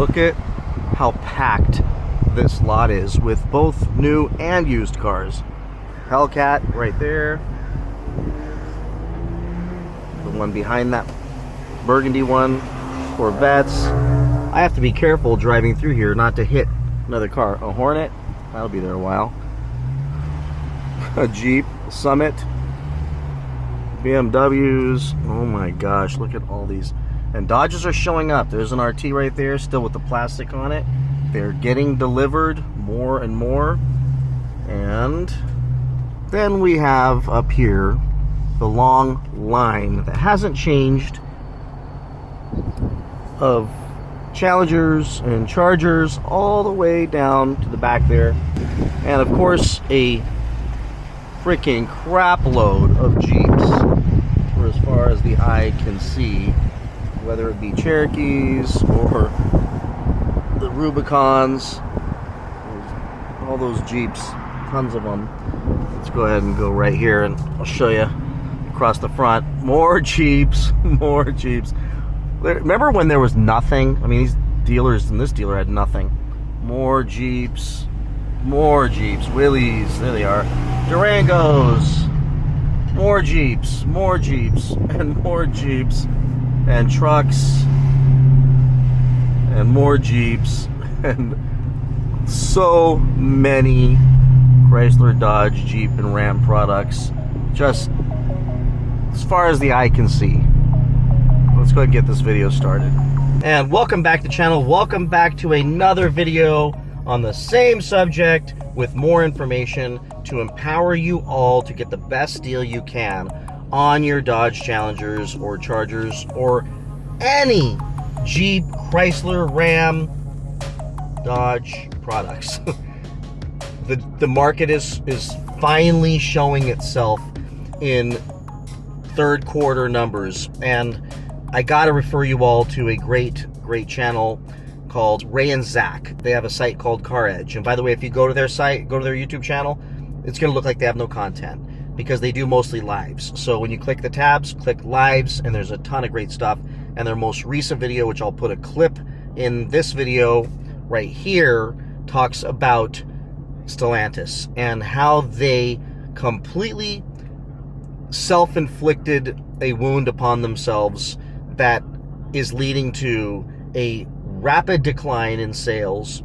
look at how packed this lot is with both new and used cars. Hellcat right there. The one behind that burgundy one. Corvettes. I have to be careful driving through here not to hit another car. A Hornet. That'll be there a while. A Jeep. Summit. BMWs. Oh my gosh, look at all these. And Dodges are showing up. There's an RT right there, still with the plastic on it. They're getting delivered more and more. And then we have up here the long line that hasn't changed of Challengers and Chargers all the way down to the back there. And of course, a freaking crap load of Jeeps for as far as the eye can see, whether it be Cherokees or the Rubicons, all those Jeeps, tons of them. Let's go ahead and go right here and I'll show you across the front. More Jeeps, more Jeeps. Remember when there was nothing? I mean, these dealers and this dealer had nothing. More Jeeps, Willys, there they are. Durangos, more Jeeps, and more Jeeps, and trucks, and more Jeeps, and so many Chrysler, Dodge, Jeep, and Ram products, just as far as the eye can see. Let's go ahead and get this video started. And welcome back to the channel. Welcome back to another video on the same subject with more information to empower you all to get the best deal you can on your Dodge Challengers or Chargers or any Jeep, Chrysler, Ram, Dodge products. The market is finally showing itself in third quarter numbers, and I gotta refer you all to a great channel called Ray and Zach. They have a site called Car Edge, and by the way, if you go to their site, go to their YouTube channel, it's gonna look like they have no content because they do mostly lives. So when you click the tabs, click lives, and there's a ton of great stuff. And their most recent video, which I'll put a clip in this video right here, talks about Stellantis and how they completely self-inflicted a wound upon themselves that is leading to a rapid decline in sales,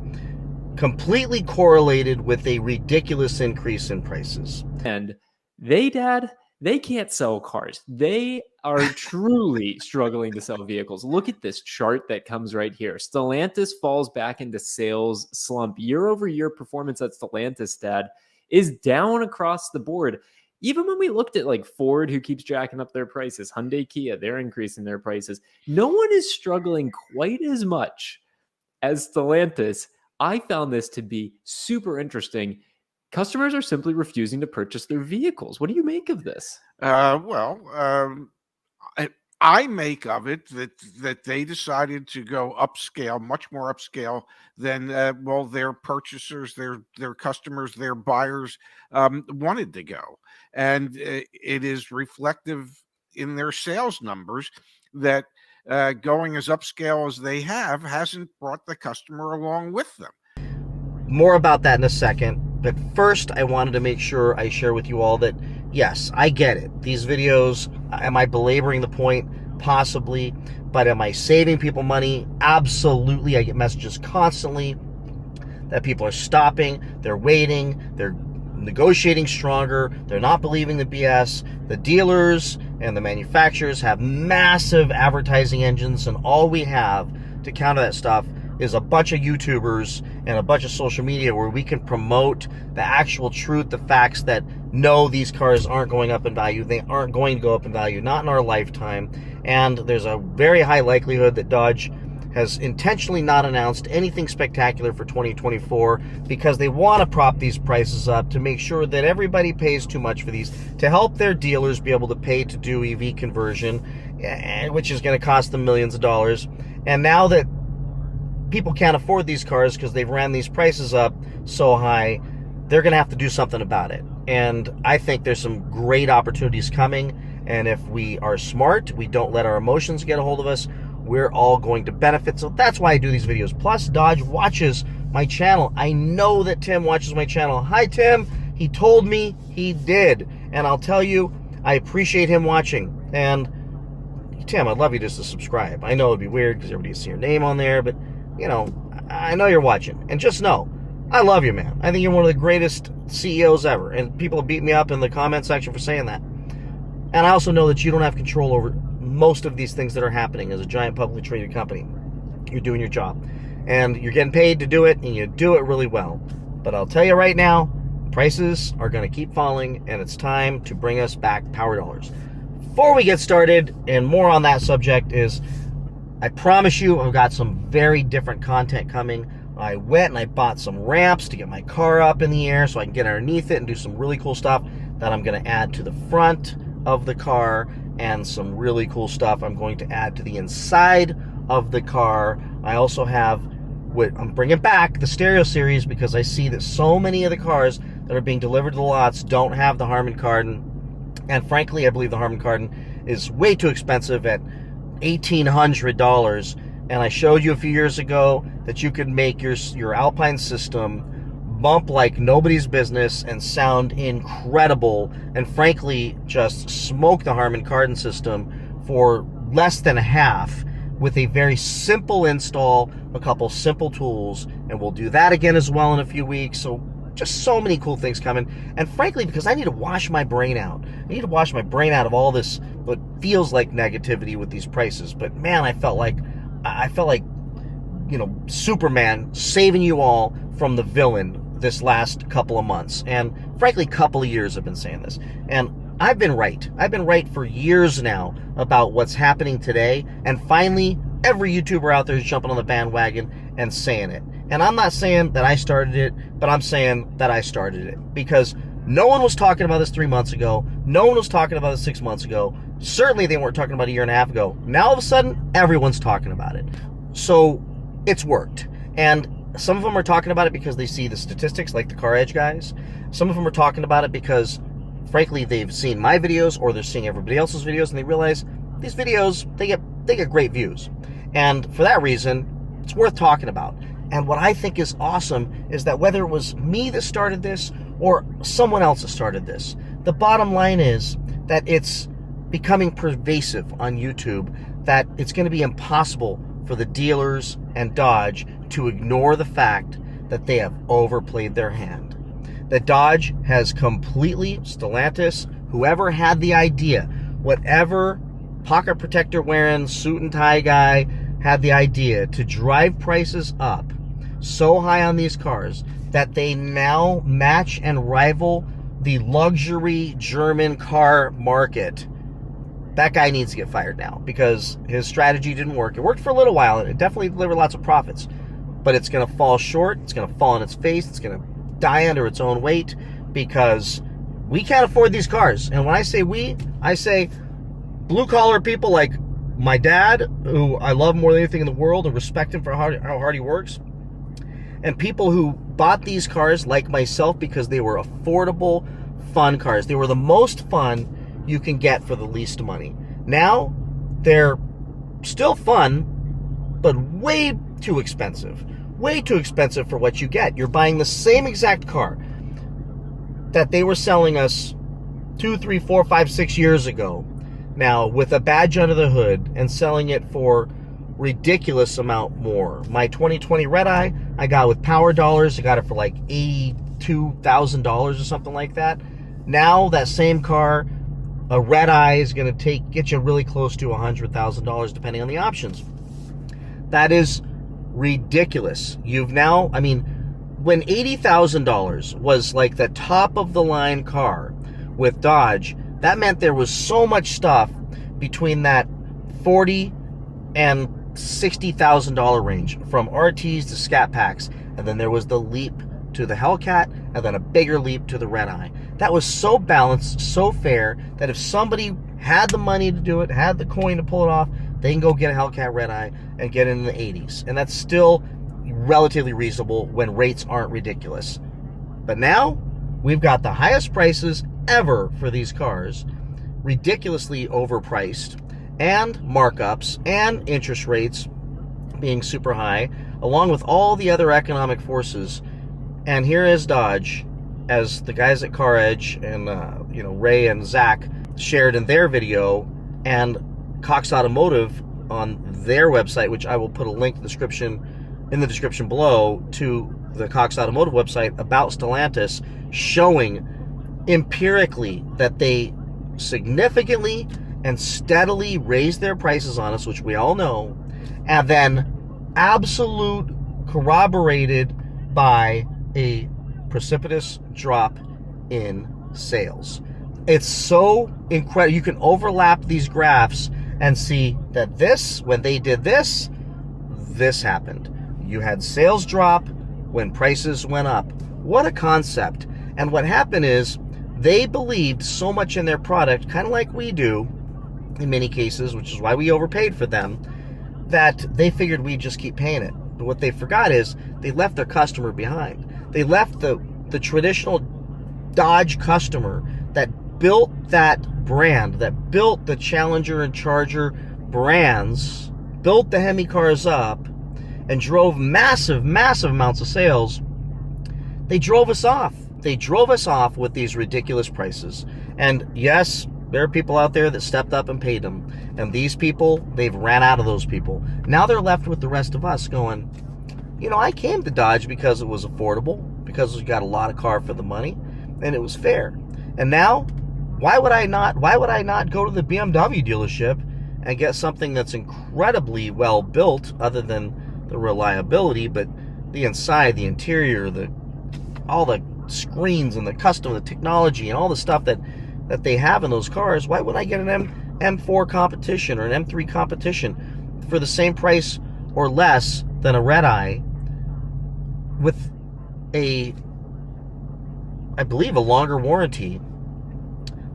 completely correlated with a ridiculous increase in prices. And Dad, they can't sell cars. They are truly struggling to sell vehicles. Look at this chart that comes right here. Stellantis falls back into sales slump. Year-over-year performance at Stellantis, Dad, is down across the board. Even when we looked at like Ford, who keeps jacking up their prices, Hyundai, Kia, they're increasing their prices. No one is struggling quite as much as Stellantis. I found this to be super interesting. Customers are simply refusing to purchase their vehicles. What do you make of this? I make of it that they decided to go upscale, much more upscale than their purchasers, their customers, their buyers wanted to go, and it is reflective in their sales numbers that going as upscale as they have hasn't brought the customer along with them. More about that in a second, but first I wanted to make sure I share with you all that yes, I get it. These videos, am I belaboring the point? Possibly. But am I saving people money? Absolutely. I get messages constantly that people are stopping, they're waiting, they're negotiating stronger, they're not believing the BS. The dealers and the manufacturers have massive advertising engines, and all we have to counter that stuff is a bunch of YouTubers and a bunch of social media where we can promote the actual truth, the facts that no, these cars aren't going up in value. They aren't going to go up in value, not in our lifetime. And there's a very high likelihood that Dodge has intentionally not announced anything spectacular for 2024 because they want to prop these prices up to make sure that everybody pays too much for these, to help their dealers be able to pay to do EV conversion, which is going to cost them millions of dollars. And now that people can't afford these cars because they've ran these prices up so high, they're going to have to do something about it. And I think there's some great opportunities coming. And if we are smart, we don't let our emotions get a hold of us, we're all going to benefit. So that's why I do these videos. Plus, Dodge watches my channel. I know that Tim watches my channel. Hi, Tim. He told me he did. And I'll tell you, I appreciate him watching. And Tim, I'd love you just to subscribe. I know it'd be weird because everybody sees your name on there, but, you know, I know you're watching. And just know, I love you, man. I think you're one of the greatest CEOs ever. And people have beat me up in the comment section for saying that. And I also know that you don't have control over most of these things that are happening as a giant publicly traded company. You're doing your job. And you're getting paid to do it, and you do it really well. But I'll tell you right now, prices are going to keep falling, and it's time to bring us back power dollars. Before we get started, and more on that subject, is I promise you I've got some very different content coming. I went and I bought some ramps to get my car up in the air so I can get underneath it and do some really cool stuff that I'm going to add to the front of the car, and some really cool stuff I'm going to add to the inside of the car. I also have I'm bringing back the stereo series because I see that so many of the cars that are being delivered to the lots don't have the Harman Kardon. And frankly, I believe the Harman Kardon is way too expensive at $1,800. And I showed you a few years ago that you could make your Alpine system bump like nobody's business and sound incredible, and frankly just smoke the Harman Kardon system for less than half with a very simple install, a couple simple tools. And we'll do that again as well in a few weeks. So just so many cool things coming. And frankly, because I need to wash my brain out. I need to wash my brain out of all this what feels like negativity with these prices. But man, I felt like you know, Superman saving you all from the villain this last couple of months. And frankly, couple of years I've been saying this. And I've been right. I've been right for years now about what's happening today. And finally, every YouTuber out there is jumping on the bandwagon and saying it. And I'm not saying that I started it, but I'm saying that I started it. Because no one was talking about this 3 months ago. No one was talking about it 6 months ago. Certainly they weren't talking about a year and a half ago. Now all of a sudden, everyone's talking about it. So it's worked. And some of them are talking about it because they see the statistics, like the Car Edge guys. Some of them are talking about it because, frankly, they've seen my videos or they're seeing everybody else's videos, and they realize these videos, they get great views. And for that reason, it's worth talking about. And what I think is awesome is that whether it was me that started this or someone else that started this, the bottom line is that it's becoming pervasive on YouTube, that it's going to be impossible for the dealers and Dodge to ignore the fact that they have overplayed their hand. That Dodge has completely, Stellantis, whoever had the idea, whatever pocket protector wearing, suit and tie guy had the idea to drive prices up so high on these cars that they now match and rival the luxury German car market. That guy needs to get fired now because his strategy didn't work. It worked for a little while, and it definitely delivered lots of profits. But it's going to fall short. It's going to fall on its face. It's going to die under its own weight because we can't afford these cars. And when I say we, I say blue-collar people like my dad, who I love more than anything in the world and respect him for how hard he works, and people who bought these cars like myself because they were affordable, fun cars. They were the most fun you can get for the least money. Now, they're still fun, but way too expensive. Way too expensive for what you get. You're buying the same exact car that they were selling us 2, 3, 4, 5, 6 years ago, now with a badge under the hood, and selling it for ridiculous amount more. My 2020 Red Eye, I got with power dollars. I got it for like $82,000 or something like that. Now that same car, a Red Eye, is going to get you really close to $100,000 depending on the options. That is ridiculous. You've now, I mean, when $80,000 was like the top of the line car with Dodge, that meant there was so much stuff between that $40,000 and $60,000 range, from RTs to Scat Packs, and then there was the leap to the Hellcat, and then a bigger leap to the Red Eye. That was so balanced, so fair, that if somebody had the money to do it, had the coin to pull it off, they can go get a Hellcat Red Eye and get it in the 80s. And that's still relatively reasonable when rates aren't ridiculous. But now, we've got the highest prices ever for these cars, ridiculously overpriced, and markups and interest rates being super high, along with all the other economic forces. And here is Dodge, as the guys at Car Edge and Ray and Zach shared in their video, and Cox Automotive on their website, which I will put a link in the description below to the Cox Automotive website about Stellantis, showing empirically that they significantly and steadily raised their prices on us, which we all know, and then absolute corroborated by a precipitous drop in sales. It's so incredible. You can overlap these graphs and see that when they did this happened. You had sales drop when prices went up. What a concept. And what happened is they believed so much in their product, kind of like we do in many cases, which is why we overpaid for them, that they figured we'd just keep paying it. But what they forgot is they left their customer behind. They left the traditional Dodge customer that built that brand, that built the Challenger and Charger brands, built the Hemi cars up, and drove massive, massive amounts of sales. They drove us off. They drove us off with these ridiculous prices. And yes, there are people out there that stepped up and paid them. And these people, they've ran out of those people. Now they're left with the rest of us going, I came to Dodge because it was affordable, because we got a lot of car for the money, and it was fair. And now, why would I not go to the BMW dealership and get something that's incredibly well built, other than the reliability, but the inside, the interior, all the screens and the custom, the technology, and all the stuff that they have in those cars? Why would I get an M4 competition or an M3 competition for the same price or less than a Red Eye with I believe, a longer warranty?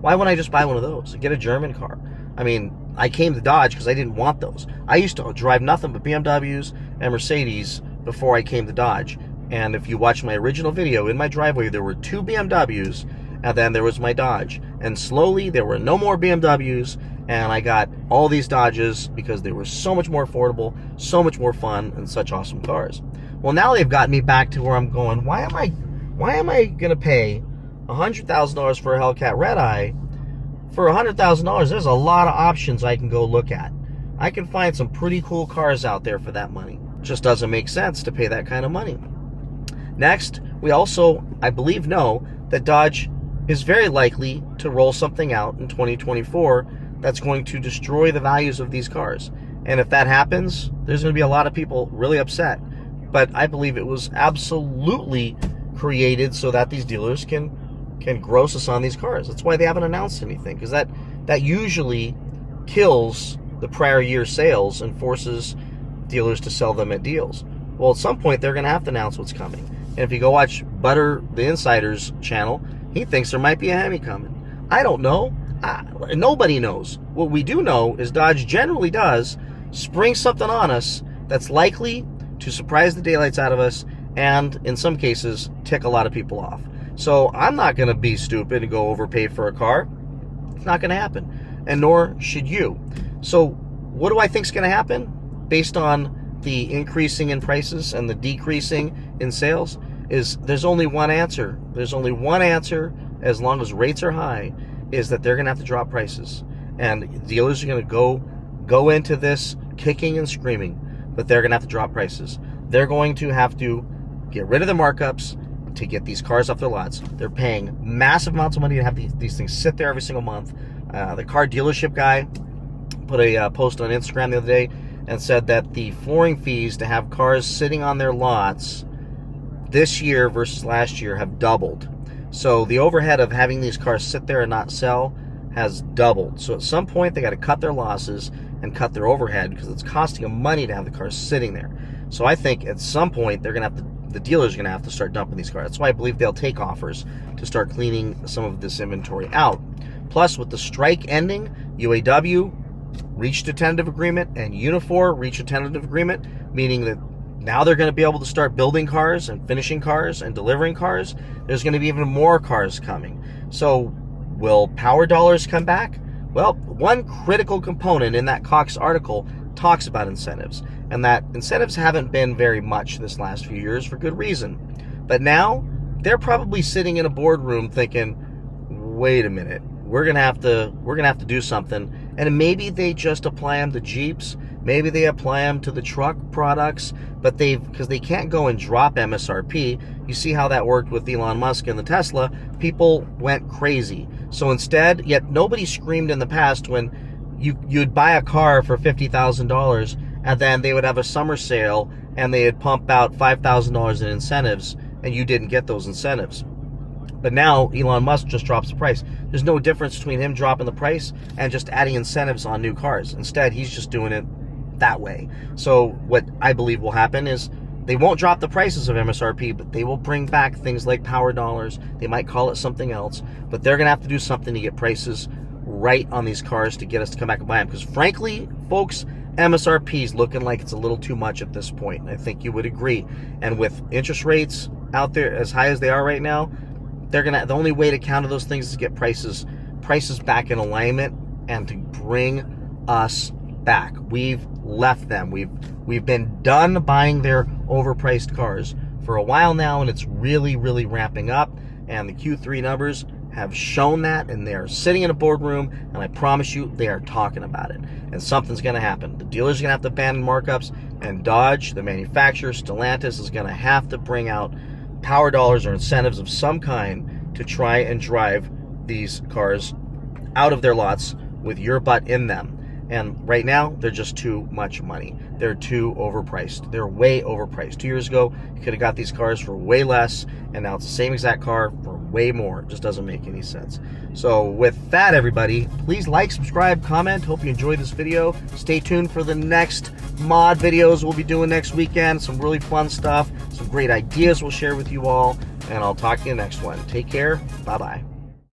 Why wouldn't I just buy one of those and get a German car? I mean, I came to Dodge because I didn't want those. I used to drive nothing but BMWs and Mercedes before I came to Dodge. And if you watch my original video, in my driveway there were 2 BMWs, and then there was my Dodge. And slowly there were no more BMWs, and I got all these Dodges because they were so much more affordable, so much more fun, and such awesome cars. Well, now they've got me back to where I'm going, why am I going to pay $100,000 for a Hellcat Red Eye? For $100,000, there's a lot of options I can go look at. I can find some pretty cool cars out there for that money. Just doesn't make sense to pay that kind of money. Next, we also, I believe, know that Dodge is very likely to roll something out in 2024 that's going to destroy the values of these cars. And if that happens, there's going to be a lot of people really upset. But I believe it was absolutely created so that these dealers can gross us on these cars. That's why they haven't announced anything, because that usually kills the prior year sales and forces dealers to sell them at deals. Well, at some point, they're going to have to announce what's coming. And if you go watch Butter, the Insider's channel, he thinks there might be a Hemi coming. I don't know. Nobody knows. What we do know is Dodge generally does spring something on us that's likely to surprise the daylights out of us, and in some cases, tick a lot of people off. So I'm not going to be stupid and go overpay for a car. It's not going to happen, and nor should you. So what do I think is going to happen based on the increasing in prices and the decreasing in sales? Is there's only one answer. There's only one answer, as long as rates are high, is that they're going to have to drop prices. And dealers are going to go into this kicking and screaming, but they're going to have to drop prices. They're going to have to get rid of the markups to get these cars off their lots. They're paying massive amounts of money to have these things sit there every single month. The car dealership guy put a post on Instagram the other day and said that the flooring fees to have cars sitting on their lots this year versus last year have doubled. So the overhead of having these cars sit there and not sell has doubled. So at some point they got to cut their losses and cut their overhead, because it's costing them money to have the cars sitting there. So I think at some point they're going to have to, the dealers are going to have to start dumping these cars. That's why I believe they'll take offers to start cleaning some of this inventory out. Plus, with the strike ending, UAW reached a tentative agreement and Unifor reached a tentative agreement, meaning that now they're going to be able to start building cars and finishing cars and delivering cars. There's going to be even more cars coming. So will power dollars come back? Well, one critical component in that Cox article talks about incentives, and that incentives haven't been very much this last few years for good reason. But now they're probably sitting in a boardroom thinking, wait a minute, we're gonna have to do something. And maybe they just apply them to Jeeps, maybe they apply them to the truck products, but because they can't go and drop MSRP. You see how that worked with Elon Musk and the Tesla. People went crazy. So instead, yet nobody screamed in the past when you'd buy a car for $50,000 and then they would have a summer sale and they'd pump out $5,000 in incentives and you didn't get those incentives. But now Elon Musk just drops the price. There's no difference between him dropping the price and just adding incentives on new cars. Instead, he's just doing it that way. So what I believe will happen is they won't drop the prices of MSRP, but they will bring back things like power dollars. They might call it something else, but they're going to have to do something to get prices right on these cars to get us to come back and buy them. Because frankly, folks, MSRP is looking like it's a little too much at this point. I think you would agree. And with interest rates out there as high as they are right now, the only way to counter those things is to get prices back in alignment and to bring us back. We've left them. We've been done buying their overpriced cars for a while now, and it's really, really ramping up. And the Q3 numbers have shown that, and they're sitting in a boardroom, and I promise you, they are talking about it. And something's going to happen. The dealers are going to have to abandon markups, and Dodge, the manufacturer, Stellantis, is going to have to bring out power dollars or incentives of some kind to try and drive these cars out of their lots with your butt in them. And right now, they're just too much money. They're too overpriced. They're way overpriced. 2 years ago, you could have got these cars for way less, and now it's the same exact car for way more. It just doesn't make any sense. So with that, everybody, please like, subscribe, comment. Hope you enjoyed this video. Stay tuned for the next mod videos we'll be doing next weekend. Some really fun stuff, some great ideas we'll share with you all, and I'll talk to you next one. Take care. Bye-bye.